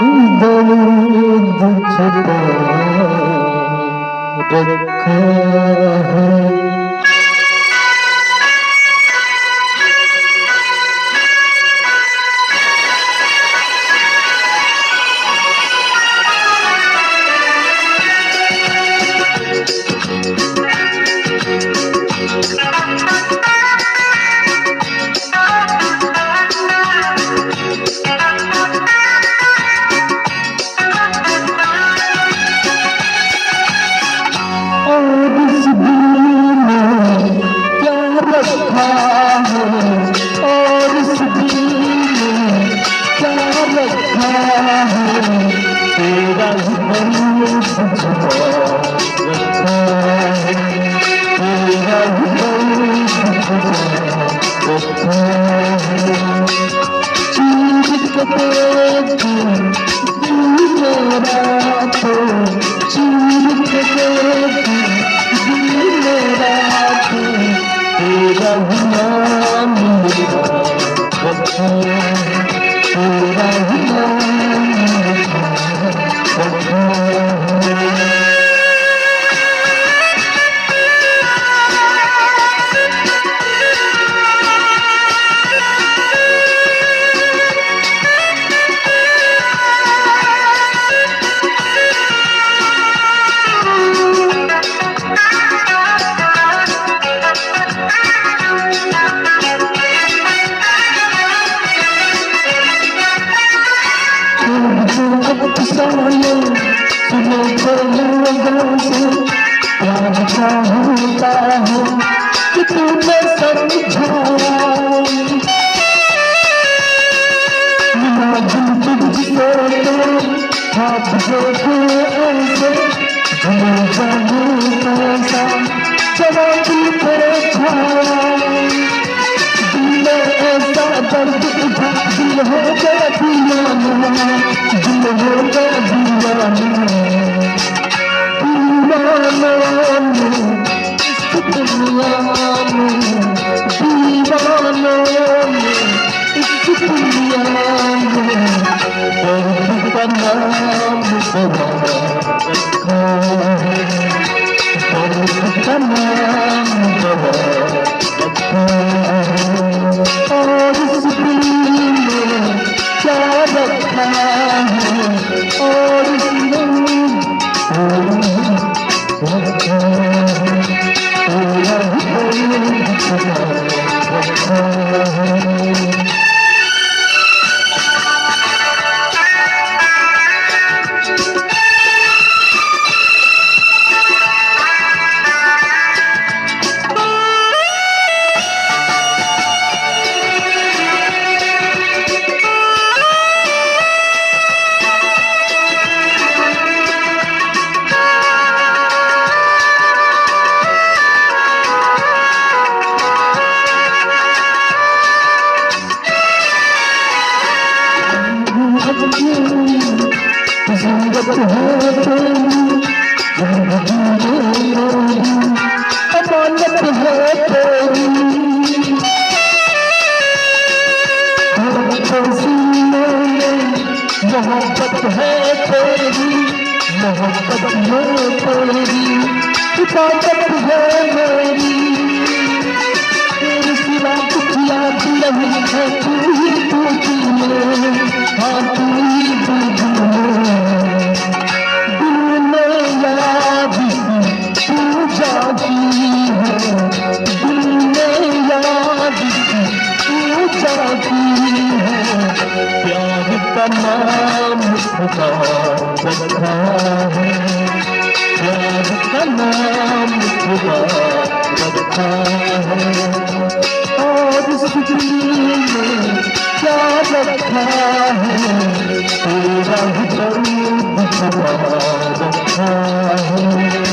दर्द छुपा रखा है। और इस दिल में क्या रखा है, तेरा दर्द छुपा रखा है, तेरा दर्द छुपा रखा है। चीर के देखी दिल मेरा तो, चीर के देखी दिल मेरा तो, तेरा नाम लिखा रखा है, तेरा नाम लिखा रखा है। सुनो तो लोगों से प्यार का होता है कि तूने समझाया, मिला दिल तुझसे तो हाथ जोड़े ऐसे, भूल जाऊं कैसा जब दिल पर छाया। दिल में ऐसा दर्द उठा, दिल हो गया दीवाना, दिल हो गया दीवाना, दीवाना में इस दुनिया में, दीवाना में इस दुनिया में, दर्द का नाम सदा रखा है, दर्द का नाम सदा रखा है। और इस दिल में क्या रखा है, और इस दिल में रखा है, तेरा दर्द छुपा रखा है। जिंदगी है तेरी, जिंदगी मेरी अमानत है तेरी, सीने में मोहब्बत है तेरी, मोहब्बत है तेरी, हिफाजत है मेरी, तेरे सिवा कुछ याद नहीं है, तू ही तू जीने, हाँ तू ही तू जीने। दिल में याद तू जागी है, दिल में याद तू जागी है, प्यार का नाम खुदा रखा है, प्यार का नाम खुदा रखा है। और इस दिल में क्या रखा है, तेरा दर्द छुपा रखा है।